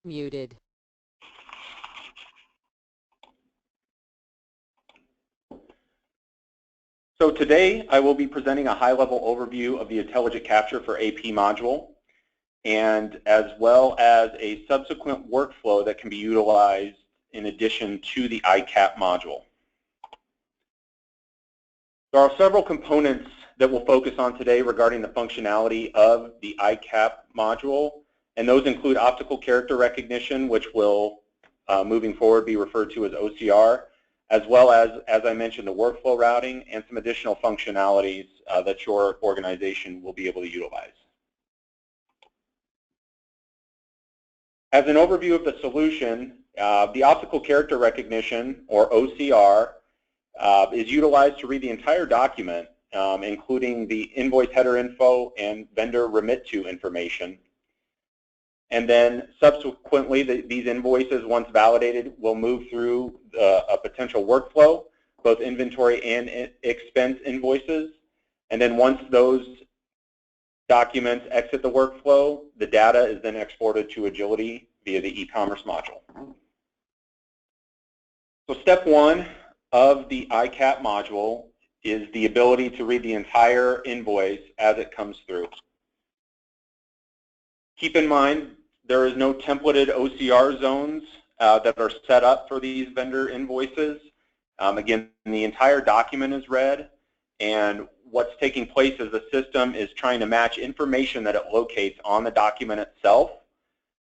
Muted. So today I will be presenting a high-level overview of the intelligent capture for AP module, and as well as a subsequent workflow that can be utilized in addition to the ICAP module. There are several components that we'll focus on today regarding the functionality of the ICAP module, and those include optical character recognition, which will, moving forward, be referred to as OCR, as well as I mentioned, the workflow routing and some additional functionalities that your organization will be able to utilize. As an overview of the solution, the optical character recognition, or OCR, is utilized to read the entire document, including the invoice header info and vendor remit to information. And then subsequently, these invoices, once validated, will move through a potential workflow, both inventory and expense invoices. And then once those documents exit the workflow, the data is then exported to Agility via the e-commerce module. So step one of the ICAP module is the ability to read the entire invoice as it comes through. Keep in mind, there is no templated OCR zones that are set up for these vendor invoices. Again, the entire document is read, and what's taking place is the system is trying to match information that it locates on the document itself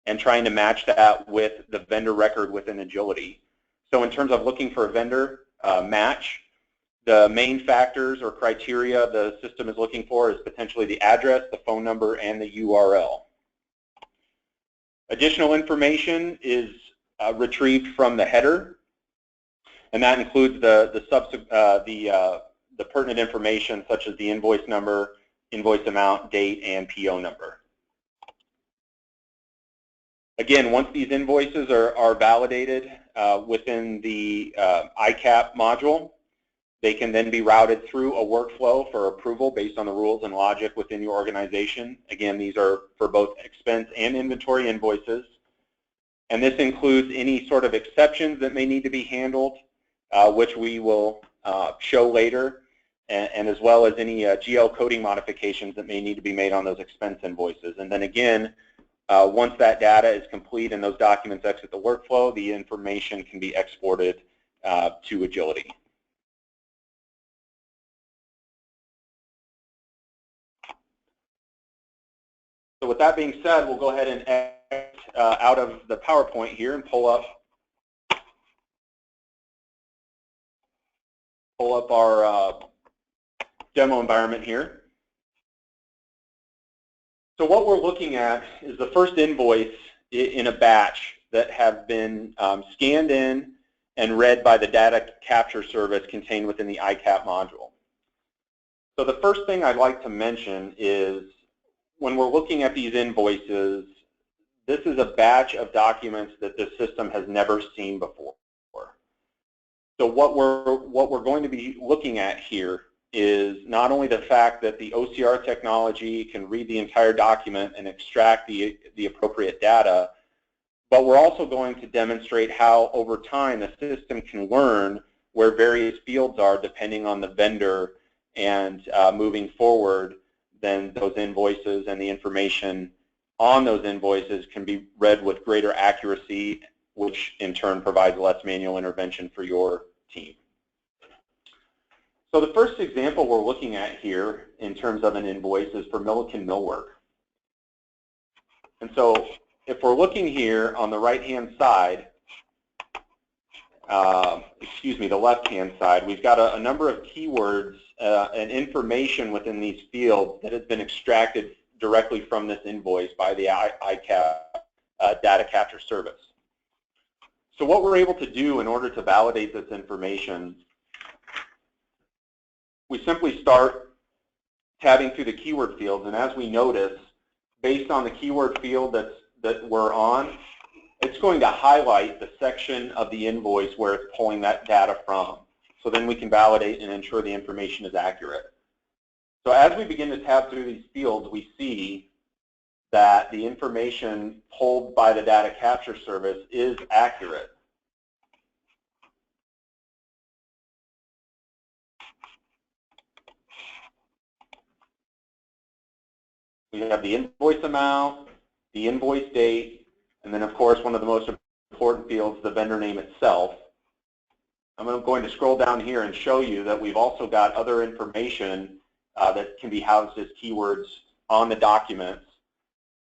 and trying to match that with the vendor record within Agility. So in terms of looking for a vendor match, the main factors or criteria the system is looking for is potentially the address, the phone number, and the URL. Additional information is retrieved from the header, and that includes the pertinent information such as the invoice number, invoice amount, date, and PO number. Again, once these invoices are validated within the ICAP module, they can then be routed through a workflow for approval based on the rules and logic within your organization. Again, these are for both expense and inventory invoices. And this includes any sort of exceptions that may need to be handled, which we will show later, and as well as any GL coding modifications that may need to be made on those expense invoices. And then again, once that data is complete and those documents exit the workflow, the information can be exported to Agility. So with that being said, we'll go ahead and exit out of the PowerPoint here and pull up our demo environment here. So what we're looking at is the first invoice in a batch that have been scanned in and read by the data capture service contained within the ICAP module. So the first thing I'd like to mention is when we're looking at these invoices, this is a batch of documents that the system has never seen before. So what we're going to be looking at here is not only the fact that the OCR technology can read the entire document and extract the appropriate data, but we're also going to demonstrate how over time the system can learn where various fields are depending on the vendor, and moving forward, then those invoices and the information on those invoices can be read with greater accuracy, which in turn provides less manual intervention for your team. So the first example we're looking at here in terms of an invoice is for Milliken Millwork. And so if we're looking here on the right-hand side, the left-hand side, we've got a number of keywords and information within these fields that has been extracted directly from this invoice by the ICAP data capture service. So what we're able to do in order to validate this information, we simply start tabbing through the keyword fields, and as we notice, based on the keyword field that we're on, it's going to highlight the section of the invoice where it's pulling that data from. So then we can validate and ensure the information is accurate. So as we begin to tab through these fields, we see that the information pulled by the data capture service is accurate. We have the invoice amount, the invoice date, and then of course one of the most important fields, the vendor name itself. I'm going to scroll down here and show you that we've also got other information that can be housed as keywords on the documents.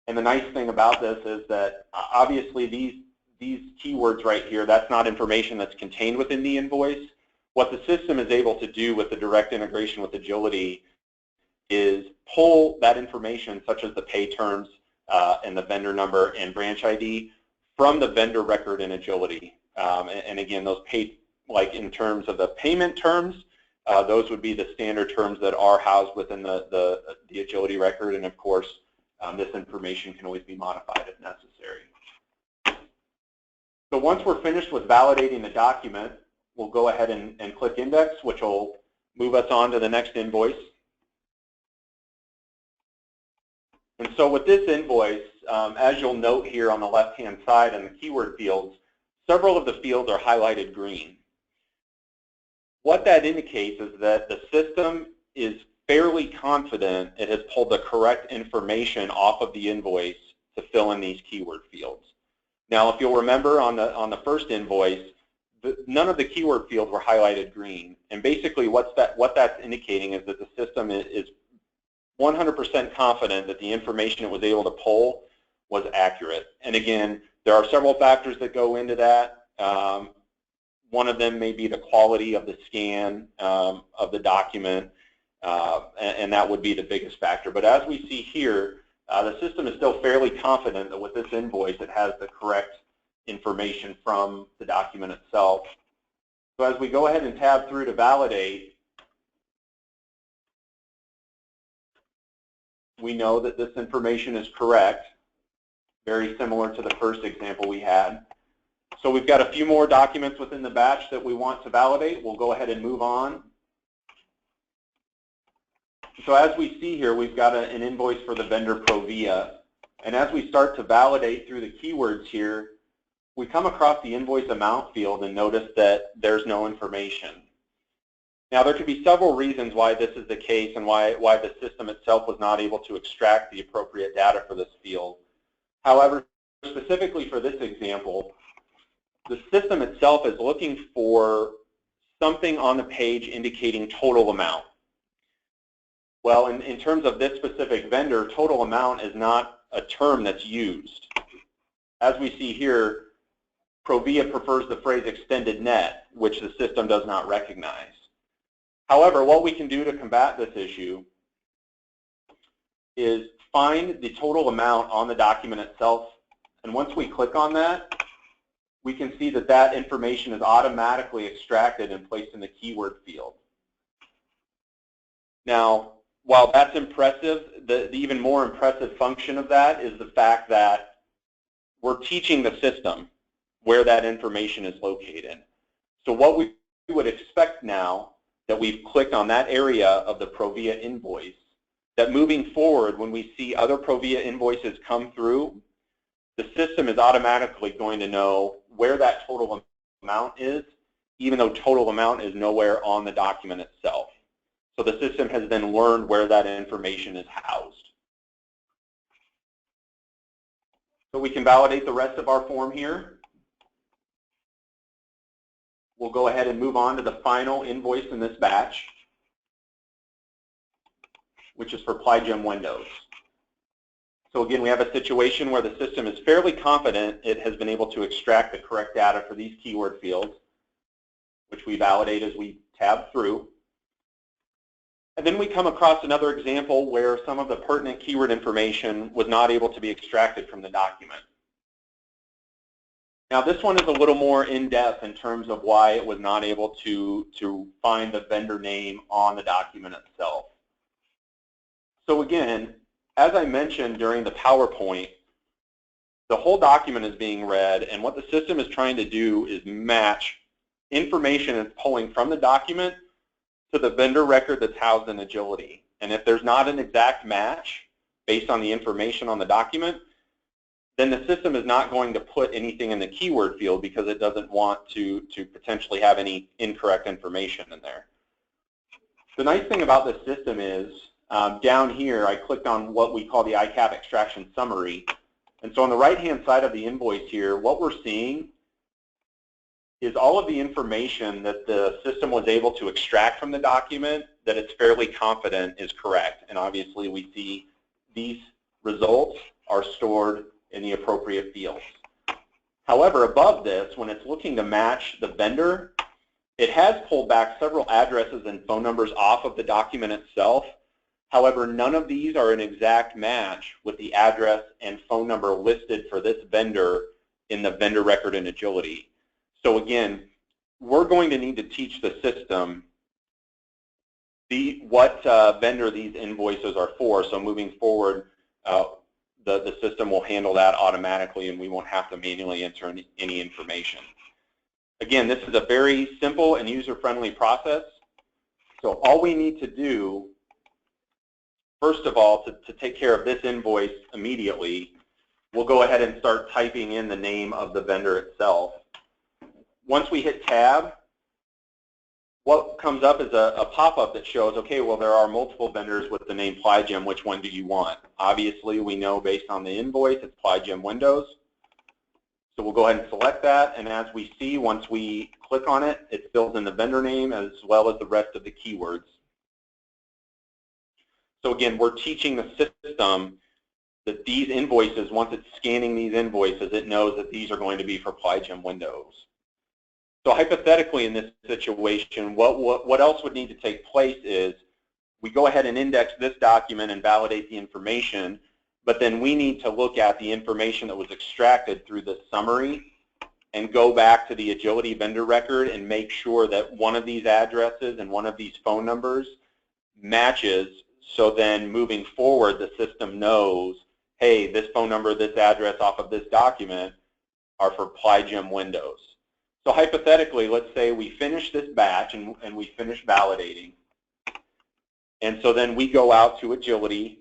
And the nice thing about this is that obviously these keywords right here, that's not information that's contained within the invoice. What the system is able to do with the direct integration with Agility is pull that information, such as the pay terms and the vendor number and branch ID, from the vendor record in Agility. And again, those paid, like in terms of the payment terms, those would be the standard terms that are housed within the Agility record. And of course, this information can always be modified if necessary. So once we're finished with validating the document, we'll go ahead and click Index, which will move us on to the next invoice. And so with this invoice, as you'll note here on the left-hand side in the keyword fields, several of the fields are highlighted green. What that indicates is that the system is fairly confident it has pulled the correct information off of the invoice to fill in these keyword fields. Now, if you'll remember on the first invoice, none of the keyword fields were highlighted green. And basically what that's indicating is that the system is 100% confident that the information it was able to pull was accurate. And again, there are several factors that go into that. One of them may be the quality of the scan of the document, and that would be the biggest factor. But as we see here, the system is still fairly confident that with this invoice it has the correct information from the document itself. So as we go ahead and tab through to validate, we know that this information is correct, very similar to the first example we had. So we've got a few more documents within the batch that we want to validate. We'll go ahead and move on. So as we see here, we've got an invoice for the vendor Provia. And as we start to validate through the keywords here, we come across the invoice amount field and notice that there's no information. Now, there could be several reasons why this is the case and why the system itself was not able to extract the appropriate data for this field. However, specifically for this example, the system itself is looking for something on the page indicating total amount. Well, in terms of this specific vendor, total amount is not a term that's used. As we see here, Provia prefers the phrase extended net, which the system does not recognize. However, what we can do to combat this issue is find the total amount on the document itself, and once we click on that, we can see that that information is automatically extracted and placed in the keyword field. Now, while that's impressive, the even more impressive function of that is the fact that we're teaching the system where that information is located. So what we would expect now that we've clicked on that area of the Provia invoice, that moving forward when we see other Provia invoices come through, the system is automatically going to know where that total amount is, even though total amount is nowhere on the document itself. So the system has then learned where that information is housed. So we can validate the rest of our form here. We'll go ahead and move on to the final invoice in this batch, which is for Plygem Windows. So again, we have a situation where the system is fairly confident it has been able to extract the correct data for these keyword fields, which we validate as we tab through. And then we come across another example where some of the pertinent keyword information was not able to be extracted from the document. Now this one is a little more in-depth in terms of why it was not able to find the vendor name on the document itself. So again, as I mentioned during the PowerPoint, the whole document is being read, and what the system is trying to do is match information it's pulling from the document to the vendor record that's housed in Agility. And if there's not an exact match, based on the information on the document, then the system is not going to put anything in the keyword field because it doesn't want to potentially have any incorrect information in there. The nice thing about this system is down here I clicked on what we call the ICAP extraction summary. And so on the right-hand side of the invoice here, what we're seeing is all of the information that the system was able to extract from the document that it's fairly confident is correct. And obviously we see these results are stored in the appropriate fields. However, above this, when it's looking to match the vendor, it has pulled back several addresses and phone numbers off of the document itself. However, none of these are an exact match with the address and phone number listed for this vendor in the vendor record in Agility. So again, we're going to need to teach the system what vendor these invoices are for. So moving forward, the system will handle that automatically and we won't have to manually enter any information. Again, this is a very simple and user-friendly process. So all we need to do, first of all, to take care of this invoice immediately, we'll go ahead and start typing in the name of the vendor itself. Once we hit tab, what comes up is a pop-up that shows, okay, well, there are multiple vendors with the name Plygym. Which one do you want? Obviously, we know based on the invoice, it's Plygym Windows. So we'll go ahead and select that. And as we see, once we click on it, it fills in the vendor name as well as the rest of the keywords. So again, we're teaching the system that these invoices, once it's scanning these invoices, it knows that these are going to be for Plygym Windows. So hypothetically in this situation, what else would need to take place is we go ahead and index this document and validate the information, but then we need to look at the information that was extracted through this summary and go back to the Agility vendor record and make sure that one of these addresses and one of these phone numbers matches, so then moving forward the system knows, hey, this phone number, this address off of this document are for Plygym Windows. So hypothetically, let's say we finish this batch and we finish validating. And so then we go out to Agility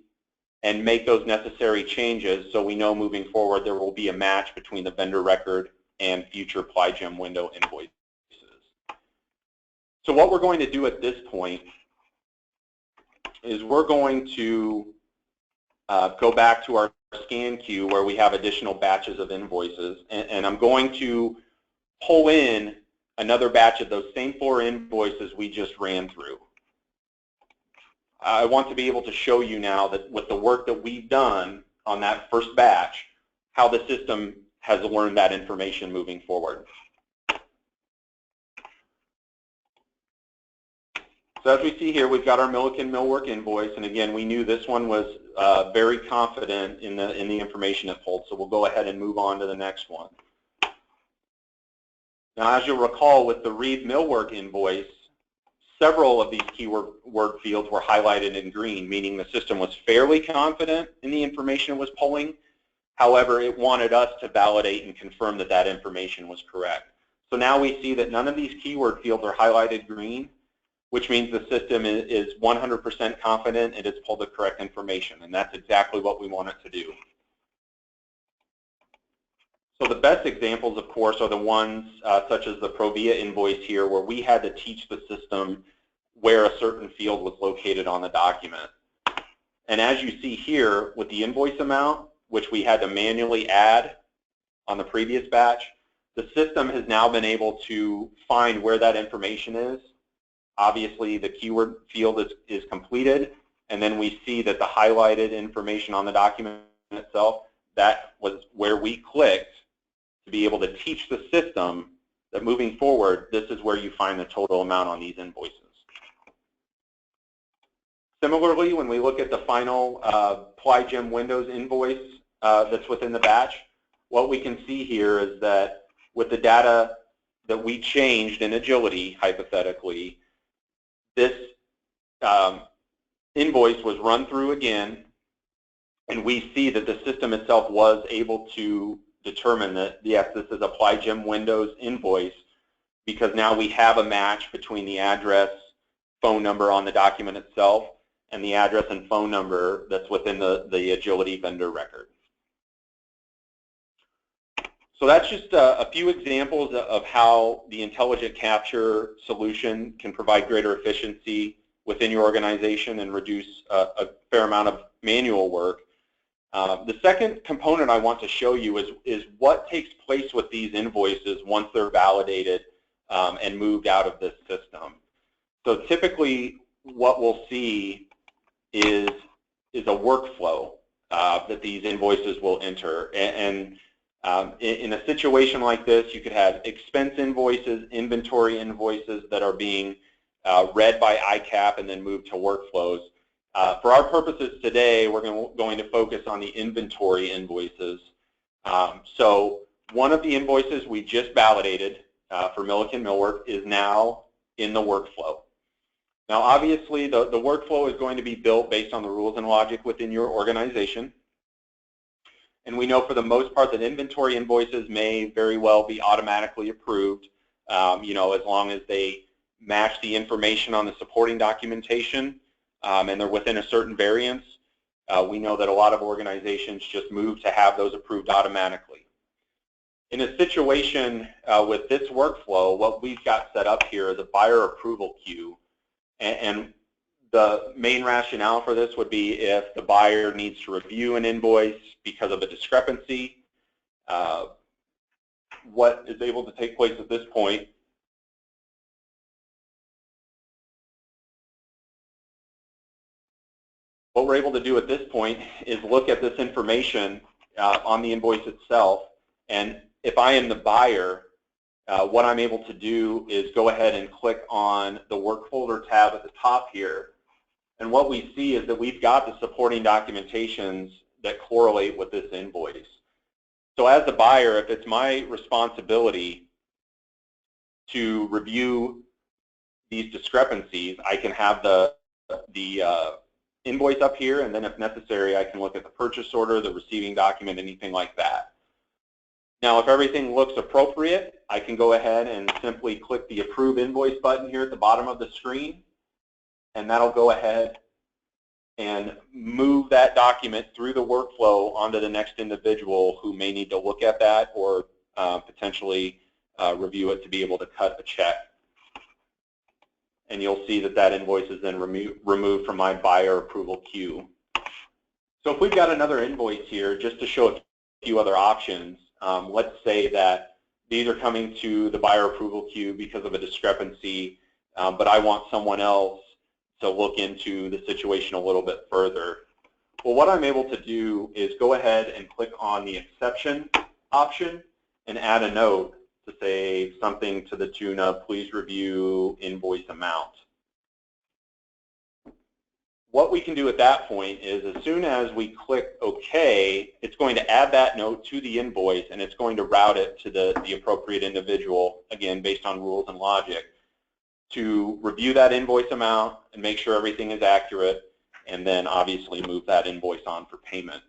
and make those necessary changes so we know moving forward there will be a match between the vendor record and future Plygym window invoices. So what we're going to do at this point is we're going to go back to our scan queue where we have additional batches of invoices, and I'm going to pull in another batch of those same 4 invoices we just ran through. I want to be able to show you now that with the work that we've done on that first batch, how the system has learned that information moving forward. So as we see here, we've got our Milliken millwork invoice, and again, we knew this one was very confident in the information it pulled, so we'll go ahead and move on to the next one. Now, as you'll recall, with the Reed millwork invoice, several of these keyword fields were highlighted in green, meaning the system was fairly confident in the information it was pulling. However, it wanted us to validate and confirm that that information was correct. So now we see that none of these keyword fields are highlighted green, which means the system is 100% confident it has pulled the correct information, and that's exactly what we want it to do. So the best examples, of course, are the ones such as the Provia invoice here, where we had to teach the system where a certain field was located on the document. And as you see here, with the invoice amount, which we had to manually add on the previous batch, the system has now been able to find where that information is. Obviously, the keyword field is completed, and then we see that the highlighted information on the document itself, that was where we clicked to be able to teach the system that moving forward, this is where you find the total amount on these invoices. Similarly, when we look at the final Plygym Windows invoice that's within the batch, what we can see here is that with the data that we changed in Agility, hypothetically, this invoice was run through again, and we see that the system itself was able to determine that, yes, this is a Plygym Windows invoice, because now we have a match between the address, phone number on the document itself, and the address and phone number that's within the Agility vendor record. So that's just a few examples of how the intelligent capture solution can provide greater efficiency within your organization and reduce a fair amount of manual work. The second component I want to show you is what takes place with these invoices once they're validated and moved out of this system. So typically what we'll see is a workflow that these invoices will enter. And in a situation like this, you could have expense invoices, inventory invoices that are being read by ICAP and then moved to workflows. For our purposes today, we're going to focus on the inventory invoices. So one of the invoices we just validated for Milliken Millwork is now in the workflow. Now obviously the workflow is going to be built based on the rules and logic within your organization. And we know for the most part that inventory invoices may very well be automatically approved, you know, as long as they match the information on the supporting documentation and they're within a certain variance. We know that a lot of organizations just move to have those approved automatically. In a situation with this workflow, what we've got set up here is a buyer approval queue. And the main rationale for this would be if the buyer needs to review an invoice because of a discrepancy. What is able to take place at this point what we're able to do at this point is look at this information on the invoice itself, and if I am the buyer, what I'm able to do is go ahead and click on the work folder tab at the top here. And what we see is that we've got the supporting documentations that correlate with this invoice. So as the buyer, if it's my responsibility to review these discrepancies, I can have the invoice up here, and then if necessary, I can look at the purchase order, the receiving document, anything like that. Now, if everything looks appropriate, I can go ahead and simply click the Approve Invoice button here at the bottom of the screen, and that'll go ahead and move that document through the workflow onto the next individual who may need to look at that or potentially review it to be able to cut a check. And you'll see that that invoice is then removed from my buyer approval queue. So if we've got another invoice here, just to show a few other options, let's say that these are coming to the buyer approval queue because of a discrepancy, but I want someone else to look into the situation a little bit further. Well, what I'm able to do is go ahead and click on the exception option and add a note to say something to the tune of, please review invoice amount. What we can do at that point is as soon as we click OK, it's going to add that note to the invoice and it's going to route it to the appropriate individual, again, based on rules and logic, to review that invoice amount and make sure everything is accurate, and then obviously move that invoice on for payment.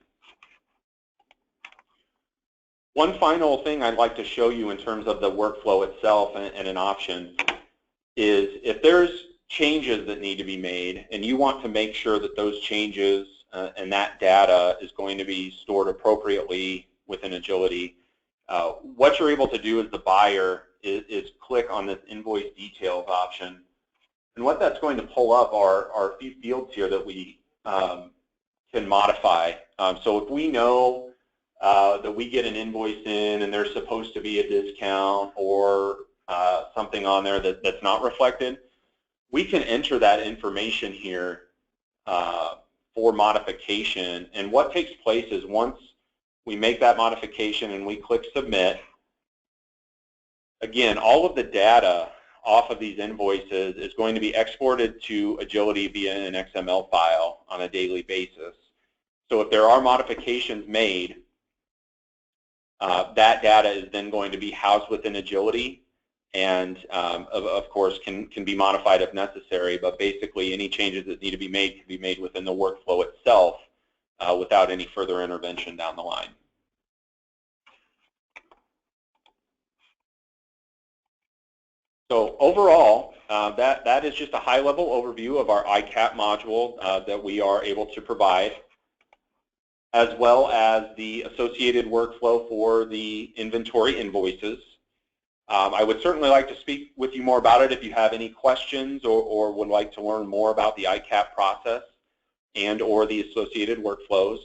One final thing I'd like to show you in terms of the workflow itself and an option is if there's changes that need to be made and you want to make sure that those changes and that data is going to be stored appropriately within Agility, what you're able to do as the buyer is click on this invoice details option. And what that's going to pull up are a few fields here that we can modify. So if we know that we get an invoice in and there's supposed to be a discount or something on there that's not reflected, we can enter that information here for modification. And what takes place is once we make that modification and we click submit, again, all of the data off of these invoices is going to be exported to Agility via an XML file on a daily basis. So if there are modifications made, that data is then going to be housed within Agility and, of course, can be modified if necessary, but basically any changes that need to be made can be made within the workflow itself without any further intervention down the line. So overall, that is just a high-level overview of our ICAP module that we are able to provide, as well as the associated workflow for the inventory invoices. I would certainly like to speak with you more about it if you have any questions or would like to learn more about the ICAP process and or the associated workflows.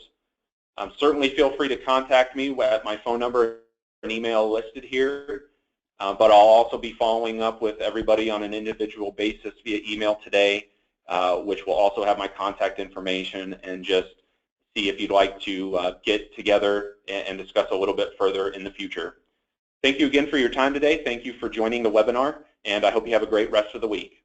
Certainly feel free to contact me at my phone number and email listed here, but I'll also be following up with everybody on an individual basis via email today, which will also have my contact information, and just see if you'd like to get together and discuss a little bit further in the future. Thank you again for your time today. Thank you for joining the webinar, and I hope you have a great rest of the week.